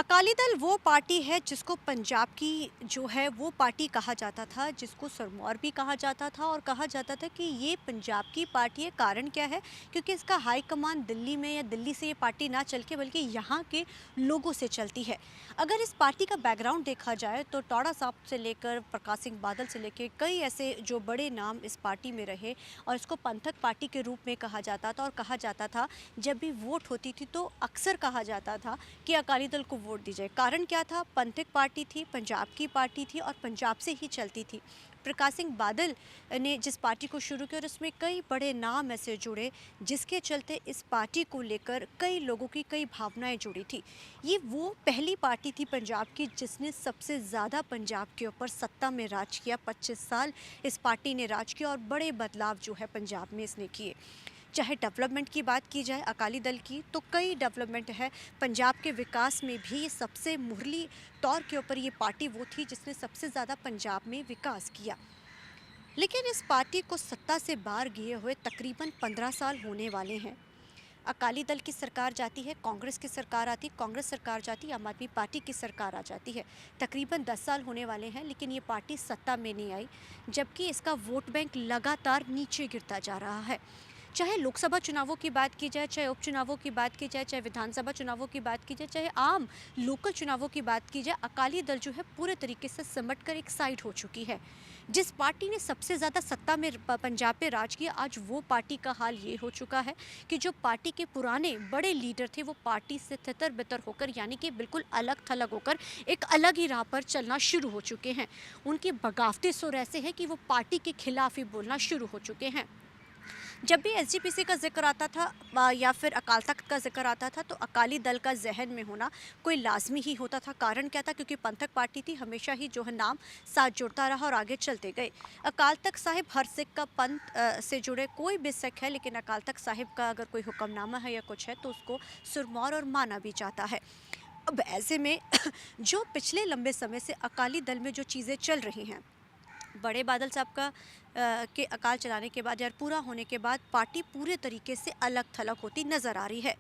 अकाली दल वो पार्टी है जिसको पंजाब की जो है वो पार्टी कहा जाता था, जिसको सिरमौर भी कहा जाता था और कहा जाता था कि ये पंजाब की पार्टी है। कारण क्या है? क्योंकि इसका हाई कमान दिल्ली में या दिल्ली से ये पार्टी ना चल के बल्कि यहाँ के लोगों से चलती है। अगर इस पार्टी का बैकग्राउंड देखा जाए तो टौड़ा साहब से लेकर प्रकाश सिंह बादल से लेकर कई ऐसे जो बड़े नाम इस पार्टी में रहे और इसको पंथक पार्टी के रूप में कहा जाता था। और कहा जाता था जब भी वोट होती थी तो अक्सर कहा जाता था कि अकाली दल को वोट दी जाए। कारण क्या था? पंथिक पार्टी थी, पंजाब की पार्टी थी और पंजाब से ही चलती थी। प्रकाश सिंह बादल ने जिस पार्टी को शुरू किया और उसमें कई बड़े नाम ऐसे जुड़े जिसके चलते इस पार्टी को लेकर कई लोगों की कई भावनाएं जुड़ी थी। ये वो पहली पार्टी थी पंजाब की जिसने सबसे ज़्यादा पंजाब के ऊपर सत्ता में राज किया। 25 साल इस पार्टी ने राज किया और बड़े बदलाव जो है पंजाब में इसने किए। चाहे डेवलपमेंट की बात की जाए अकाली दल की तो कई डेवलपमेंट है। पंजाब के विकास में भी सबसे मुहरली तौर के ऊपर ये पार्टी वो थी जिसने सबसे ज़्यादा पंजाब में विकास किया। लेकिन इस पार्टी को सत्ता से बाहर गए हुए तकरीबन 15 साल होने वाले हैं। अकाली दल की सरकार जाती है, कांग्रेस की सरकार आती, कांग्रेस सरकार जाती, आम आदमी पार्टी की सरकार आ जाती है। तकरीबन 10 साल होने वाले हैं लेकिन ये पार्टी सत्ता में नहीं आई, जबकि इसका वोट बैंक लगातार नीचे गिरता जा रहा है। चाहे लोकसभा चुनावों की बात की जाए, चाहे उपचुनावों की बात की जाए, चाहे विधानसभा चुनावों की बात की जाए, चाहे आम लोकल चुनावों की बात की जाए, अकाली दल जो है पूरे तरीके से सिमट कर एक साइड हो चुकी है। जिस पार्टी ने सबसे ज़्यादा सत्ता में पंजाब पे राज किया, आज वो पार्टी का हाल ये हो चुका है कि जो पार्टी के पुराने बड़े लीडर थे वो पार्टी से तितर बितर होकर यानी कि बिल्कुल अलग थलग होकर एक अलग ही राह पर चलना शुरू हो चुके हैं। उनके बगावती सुर ऐसे हैं कि वो पार्टी के खिलाफ ही बोलना शुरू हो चुके हैं। जब भी एसजीपीसी का जिक्र आता था या फिर अकाल तख्त का जिक्र आता था तो अकाली दल का जहन में होना कोई लाजमी ही होता था। कारण क्या था? क्योंकि पंथक पार्टी थी, हमेशा ही जो है नाम साथ जुड़ता रहा और आगे चलते गए। अकाल तख्त साहिब हर सिख का पंथ से जुड़े कोई भी सिख है, लेकिन अकाल तख्त साहिब का अगर कोई हुक्मनामा है या कुछ है तो उसको सिरमौर और माना भी जाता है। अब ऐसे में जो पिछले लंबे समय से अकाली दल में जो चीज़ें चल रही हैं, बड़े बादल साहब का के अकाल चलाने के बाद या पूरा होने के बाद पार्टी पूरे तरीके से अलग थलग होती नज़र आ रही है।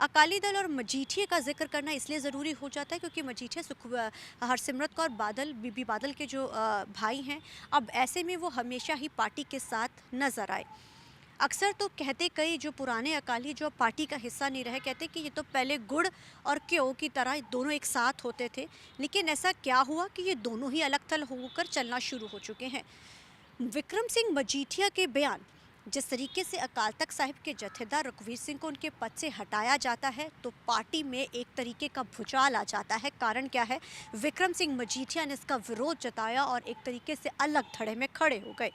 अकाली दल और मजीठिया का जिक्र करना इसलिए ज़रूरी हो जाता है क्योंकि मजीठिया हरसिमरत कौर बादल बीबी बादल के जो भाई हैं, अब ऐसे में वो हमेशा ही पार्टी के साथ नज़र आए। अक्सर तो कहते कई जो पुराने अकाली जो पार्टी का हिस्सा नहीं रहे, कहते कि ये तो पहले गुड़ और घ्यो की तरह दोनों एक साथ होते थे। लेकिन ऐसा क्या हुआ कि ये दोनों ही अलग थलग होकर चलना शुरू हो चुके हैं। विक्रम सिंह मजीठिया के बयान, जिस तरीके से अकाल तख्त साहिब के जत्थेदार रघुवीर सिंह को उनके पद से हटाया जाता है तो पार्टी में एक तरीके का भूचाल आ जाता है। कारण क्या है? विक्रम सिंह मजीठिया ने इसका विरोध जताया और एक तरीके से अलग धड़े में खड़े हो गए।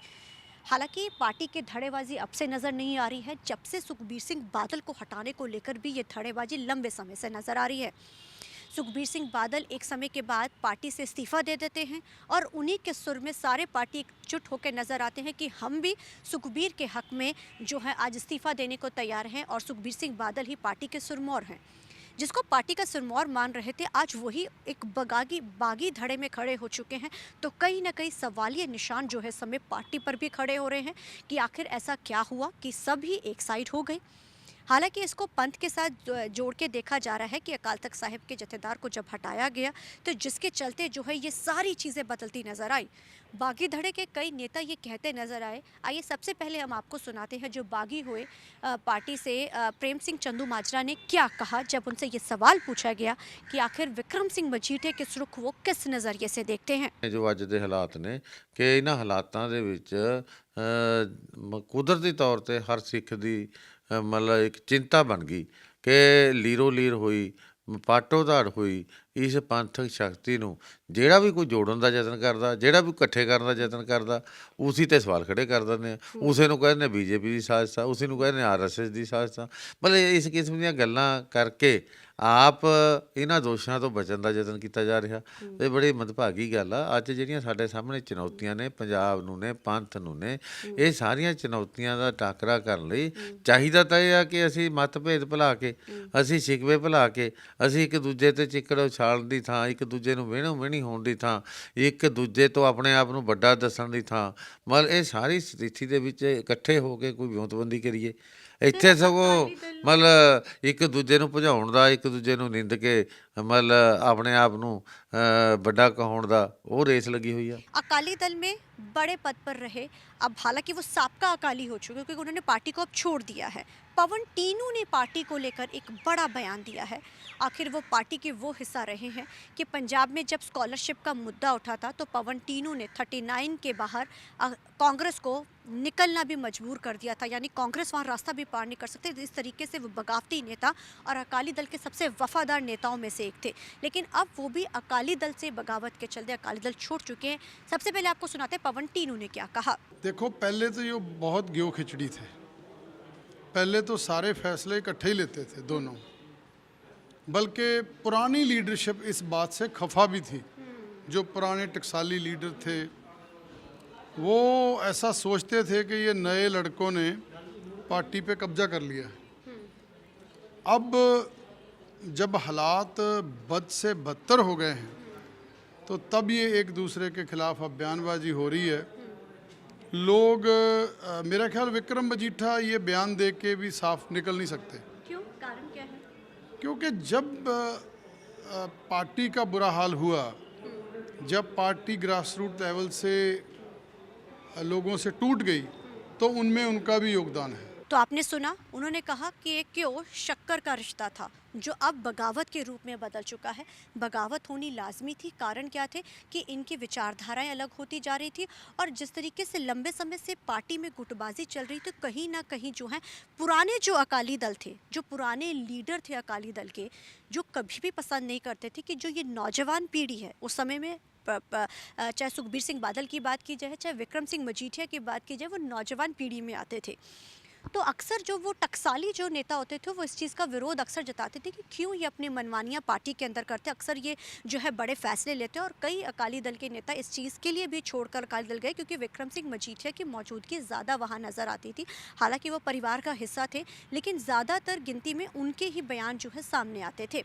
हालांकि पार्टी की धड़ेबाजी अब से नजर नहीं आ रही है, जब से सुखबीर सिंह बादल को हटाने को लेकर भी ये धड़ेबाजी लंबे समय से नजर आ रही है। सुखबीर सिंह बादल एक समय के बाद पार्टी से इस्तीफा दे देते हैं और उन्हीं के सुर में सारे पार्टी एकजुट होकर नजर आते हैं कि हम भी सुखबीर के हक में जो है आज इस्तीफा देने को तैयार हैं और सुखबीर सिंह बादल ही पार्टी के सुरमौर हैं। जिसको पार्टी का सिरमौर मान रहे थे आज वही एक बागी धड़े में खड़े हो चुके हैं। तो कहीं ना कहीं सवालिया निशान जो है समय पार्टी पर भी खड़े हो रहे हैं कि आखिर ऐसा क्या हुआ कि सभी एक साइड हो गए। हालांकि इसको पंथ के साथ जोड़ के देखा जा रहा है कि अकाल तख्त साहिब के जत्थेदार को जब हटाया गया तो जिसके चलते जो है ये सारी चीज़ें बदलती नजर आई। बागी धड़े के कई नेता ये कहते नजर आए। आइए सबसे पहले हम आपको सुनाते हैं जो बागी हुए पार्टी से प्रेम सिंह चंदू माजरा ने क्या कहा जब उनसे ये सवाल पूछा गया कि आखिर विक्रम सिंह मजीठे के रुख वो किस नज़रिए से देखते हैं। जो ਅੱਜ ਦੇ ਹਾਲਾਤ ਨੇ ਕਿ ਇਹਨਾਂ ਹਾਲਾਤਾਂ ਦੇ ਵਿੱਚ ਕੁਦਰਤੀ ਤੌਰ 'ਤੇ ਹਰ ਸਿੱਖ ਦੀ ਮਤਲਬ ਇੱਕ ਚਿੰਤਾ ਬਣ ਗਈ ਕਿ ਲੀਰੋ ਲੀਰ ਹੋਈ, ਪਾਟੋ ਧਾੜ ਹੋਈ। ਇਸ ਪੰਥਕ ਸ਼ਕਤੀ ਨੂੰ ਜਿਹੜਾ ਵੀ ਕੋਈ ਜੋੜਨ ਦਾ ਯਤਨ ਕਰਦਾ, ਜਿਹੜਾ ਵੀ ਇਕੱਠੇ ਕਰਨ ਦਾ ਯਤਨ ਕਰਦਾ, ਉਸੀ 'ਤੇ ਸਵਾਲ ਖੜੇ ਕਰ ਦਿੰਦੇ ਆ। ਉਸੇ ਨੂੰ ਕਹਿੰਦੇ ਬੀਜੇਪੀ ਦੀ ਸਾਜ਼ਿਸ਼ ਆ, ਉਸੇ ਨੂੰ ਕਹਿੰਦੇ ਆਰਐਸਐਸ ਦੀ ਸਾਜ਼ਿਸ਼ ਆ। ਮਤਲਬ ਇਸ ਕਿਸਮ ਦੀਆਂ ਗੱਲਾਂ ਕਰਕੇ ਆਪ ਇਹਨਾਂ ਦੋਸ਼ਾਂ ਤੋਂ ਬਚਣ ਦਾ ਯਤਨ ਕੀਤਾ ਜਾ ਰਿਹਾ। ਇਹ ਬੜੀ ਮੰਦਭਾਗੀ ਗੱਲ ਆ। ਅੱਜ ਜਿਹੜੀਆਂ ਸਾਡੇ ਸਾਹਮਣੇ ਚੁਣੌਤੀਆਂ ਨੇ, ਪੰਜਾਬ ਨੂੰ ਨੇ, ਪੰਥ ਨੂੰ ਨੇ, ਇਹ ਸਾਰੀਆਂ ਚੁਣੌਤੀਆਂ ਦਾ ਟਾਕਰਾ ਕਰਨ ਲਈ ਚਾਹੀਦਾ ਤਾਂ ਇਹ ਆ ਕਿ ਅਸੀਂ ਮਤਭੇਦ ਭੁਲਾ ਕੇ, ਅਸੀਂ ਸ਼ਿਕਵੇ ਭੁਲਾ ਕੇ, ਅਸੀਂ ਇੱਕ ਦੂਜੇ 'ਤੇ ਚਿੱਕੜ ਉਛਾਲਣ ਦੀ ਥਾਂ, ਇੱਕ ਦੂਜੇ ਨੂੰ ਵਿਹਣੋ ਵਿਹਣੀ ਹੋਣ ਦੀ ਥਾਂ, ਇੱਕ ਦੂਜੇ ਤੋਂ ਆਪਣੇ ਆਪ ਨੂੰ ਵੱਡਾ ਦੱਸਣ ਦੀ ਥਾਂ, ਮਤਲਬ ਇਹ ਸਾਰੀ ਸਥਿਤੀ ਦੇ ਵਿੱਚ ਇਕੱਠੇ ਹੋ ਕੇ ਕੋਈ ਵਿਉਂਤਬੰਦੀ ਕਰੀਏ। ਇੱਥੇ ਸਗੋਂ ਅਕਾਲੀ ਦਲ ਮਤਲਬ ਇੱਕ ਦੂਜੇ ਨੂੰ ਭਜਾਉਣ ਦਾ, ਇੱਕ ਦੂਜੇ ਨੂੰ ਨਿੰਦ ਕੇ ਮਤਲਬ ਆਪਣੇ ਆਪ ਨੂੰ ਵੱਡਾ ਕਹਾਉਣ ਦਾ ਉਹ ਰੇਸ ਲੱਗੀ ਹੋਈ ਆ। अकाली दल में बड़े पद पर रहे, अब हालांकि वो साबका अकाली हो चुके हैं क्योंकि उन्होंने पार्टी को अब छोड़ दिया है। पवन टीनू ने पार्टी को लेकर एक बड़ा बयान दिया है। आखिर वो पार्टी के वो हिस्सा रहे हैं कि पंजाब में जब स्कॉलरशिप का मुद्दा उठा था तो पवन टीनू ने 39 के बाहर कांग्रेस को निकलना भी मजबूर कर दिया था, यानी कांग्रेस वहाँ रास्ता भी पार नहीं कर सकते। इस तरीके से वो बगावती नेता और अकाली दल के सबसे वफादार नेताओं में से एक थे, लेकिन अब वो भी अकाली दल से बगावत के चलते अकाली दल छोड़ चुके हैं। सबसे पहले आपको सुनाते हैं पवन टीनू ने क्या कहा। देखो, पहले तो ये बहुत गेहूँ खिचड़ी थे। पहले तो सारे फैसले इकट्ठे ही लेते थे दोनों, बल्कि पुरानी लीडरशिप इस बात से खफा भी थी। जो पुराने टकसाली लीडर थे वो ऐसा सोचते थे कि ये नए लड़कों ने पार्टी पे कब्जा कर लिया है। अब जब हालात बद से बदतर हो गए हैं तो तब ये एक दूसरे के खिलाफ अब बयानबाजी हो रही है। लोग मेरा ख्याल विक्रम मजीठा ये बयान दे के भी साफ निकल नहीं सकते। क्यों? कारण क्या है? क्योंकि जब पार्टी का बुरा हाल हुआ, जब पार्टी ग्रास रूट लेवल से लोगों से टूट गई, तो उनमें उनका भी योगदान है। तो आपने सुना, उन्होंने कहा कि ये क्यों शक्कर का रिश्ता था जो अब बगावत के रूप में बदल चुका है। बगावत होनी लाजमी थी। कारण क्या थे कि इनकी विचारधाराएं अलग होती जा रही थी और जिस तरीके से लंबे समय से पार्टी में गुटबाजी चल रही थी, कहीं ना कहीं जो है पुराने जो अकाली दल थे, जो पुराने लीडर थे अकाली दल के, जो कभी भी पसंद नहीं करते थे कि जो ये नौजवान पीढ़ी है, उस समय में चाहे सुखबीर सिंह बादल की बात की जाए, चाहे विक्रम सिंह मजीठिया की बात की जाए, वो नौजवान पीढ़ी में आते थे। तो अक्सर जो वो टकसाली जो नेता होते थे वो इस चीज़ का विरोध अक्सर जताते थे कि क्यों ये अपनी मनमानियाँ पार्टी के अंदर करते, अक्सर ये जो है बड़े फैसले लेते हैं। और कई अकाली दल के नेता इस चीज़ के लिए भी छोड़कर अकाली दल गए क्योंकि विक्रम सिंह मजीठिया की मौजूदगी ज़्यादा वहाँ नज़र आती थी। हालांकि वो परिवार का हिस्सा थे, लेकिन ज़्यादातर गिनती में उनके ही बयान जो है सामने आते थे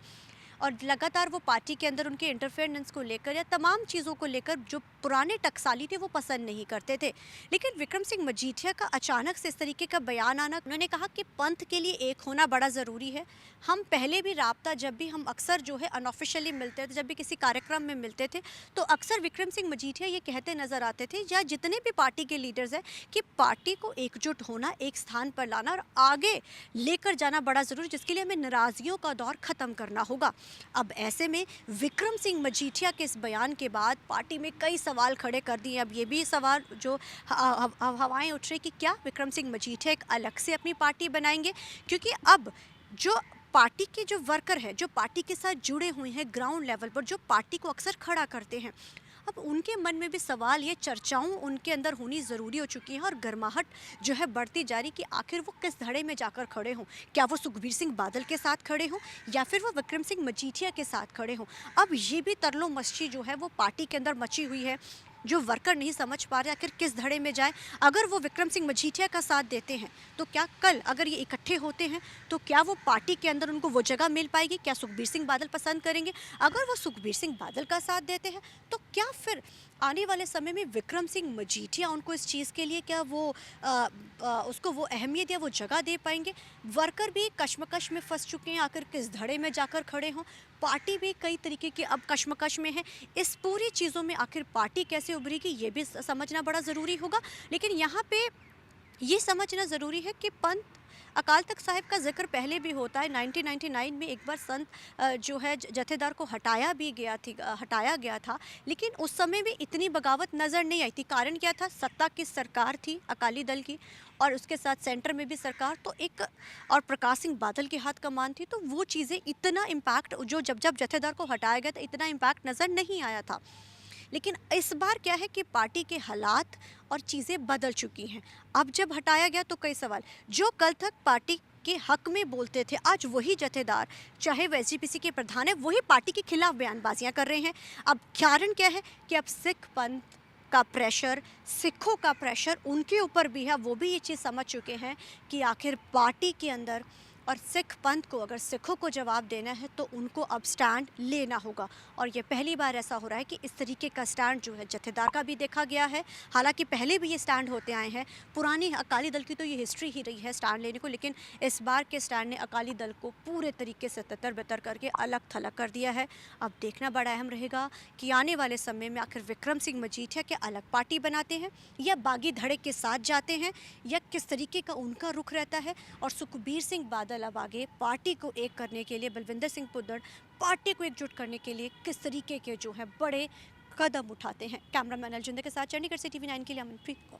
और लगातार वो पार्टी के अंदर उनके इंटरफेरेंस को लेकर या तमाम चीज़ों को लेकर जो पुराने टकसाली थे वो पसंद नहीं करते थे। लेकिन विक्रम सिंह मजीठिया का अचानक से इस तरीके का बयान आना, उन्होंने कहा कि पंथ के लिए एक होना बड़ा ज़रूरी है। हम पहले भी राब्ता, जब भी हम अक्सर जो है अनऑफिशियली मिलते थे, जब भी किसी कार्यक्रम में मिलते थे, तो अक्सर विक्रम सिंह मजीठिया ये कहते नज़र आते थे, या जितने भी पार्टी के लीडर्स हैं, कि पार्टी को एकजुट होना, एक स्थान पर लाना और आगे लेकर जाना बड़ा ज़रूरी, जिसके लिए हमें नाराज़गियों का दौर ख़त्म करना होगा। अब ऐसे में विक्रम सिंह मजीठिया के इस बयान के बाद पार्टी में कई सवाल खड़े कर दिए। अब ये भी सवाल जो हवाएं उठ रही कि क्या विक्रम सिंह मजीठिया एक अलग से अपनी पार्टी बनाएंगे, क्योंकि अब जो पार्टी के जो वर्कर हैं, जो पार्टी के साथ जुड़े हुए हैं ग्राउंड लेवल पर, जो पार्टी को अक्सर खड़ा करते हैं, अब उनके मन में भी सवाल, ये चर्चाओं उनके अंदर होनी ज़रूरी हो चुकी है और गर्माहट जो है बढ़ती जा रही कि आखिर वो किस धड़े में जाकर खड़े हों। क्या वो सुखबीर सिंह बादल के साथ खड़े हों या फिर वो विक्रम सिंह मजीठिया के साथ खड़े हों। अब ये भी तरलो मस्ती जो है वो पार्टी के अंदर मची हुई है, जो वर्कर नहीं समझ पा रहे आखिर किस धड़े में जाए। अगर वो विक्रम सिंह मजीठिया का साथ देते हैं तो क्या कल अगर ये इकट्ठे होते हैं तो क्या वो पार्टी के अंदर उनको वो जगह मिल पाएगी? क्या सुखबीर सिंह बादल पसंद करेंगे? अगर वो सुखबीर सिंह बादल का साथ देते हैं तो क्या फिर आने वाले समय में विक्रम सिंह मजीठिया उनको इस चीज़ के लिए क्या वो उसको वो अहमियत या वो जगह दे पाएंगे? वर्कर भी कश्मकश में फंस चुके हैं, आखिर किस धड़े में जाकर खड़े हों। पार्टी भी कई तरीके की अब कश्मकश में है। इस पूरी चीज़ों में आखिर पार्टी कैसे उभरेगी ये भी समझना बड़ा ज़रूरी होगा। लेकिन यहाँ पे ये समझना ज़रूरी है कि पंथ अकाल तख्त साहिब का जिक्र पहले भी होता है। 1999 में एक बार संत जो है जथेदार को हटाया गया था, लेकिन उस समय भी इतनी बगावत नज़र नहीं आई थी। कारण क्या था? सत्ता की सरकार थी अकाली दल की और उसके साथ सेंटर में भी सरकार, तो एक और प्रकाश सिंह बादल के हाथ कमान थी, तो वो चीज़ें इतना इम्पैक्ट जो जब जथेदार को हटाया गया था इतना इम्पैक्ट नज़र नहीं आया था। लेकिन इस बार क्या है कि पार्टी के हालात और चीज़ें बदल चुकी हैं। अब जब हटाया गया तो कई सवाल, जो कल तक पार्टी के हक में बोलते थे, आज वही जथेदार, चाहे वो एसजीपीसी के प्रधान है, वही पार्टी के खिलाफ बयानबाजियां कर रहे हैं। अब कारण क्या है कि अब सिख पंथ का प्रेशर, सिखों का प्रेशर उनके ऊपर भी है। वो भी ये चीज़ समझ चुके हैं कि आखिर पार्टी के अंदर और सिख पंथ को अगर सिखों को जवाब देना है तो उनको अब स्टैंड लेना होगा। और ये पहली बार ऐसा हो रहा है कि इस तरीके का स्टैंड जो है जत्थेदार का भी देखा गया है। हालांकि पहले भी ये स्टैंड होते आए हैं, पुरानी अकाली दल की तो ये हिस्ट्री ही रही है स्टैंड लेने को, लेकिन इस बार के स्टैंड ने अकाली दल को पूरे तरीके से तितर बितर करके अलग थलग कर दिया है। अब देखना बड़ा अहम रहेगा कि आने वाले समय में आखिर विक्रम सिंह मजीठिया क्या अलग पार्टी बनाते हैं या बागी धड़े के साथ जाते हैं, या किस तरीके का उनका रुख रहता है। और सुखबीर सिंह बादल अब आगे पार्टी को एक करने के लिए, बलविंदर सिंह भुद्दड़ पार्टी को एकजुट करने के लिए किस तरीके के जो है बड़े कदम उठाते हैं। कैमरामैन अलजिंदर के साथ चंडीगढ़ से TV9 के लिए अमनप्रीत कौर।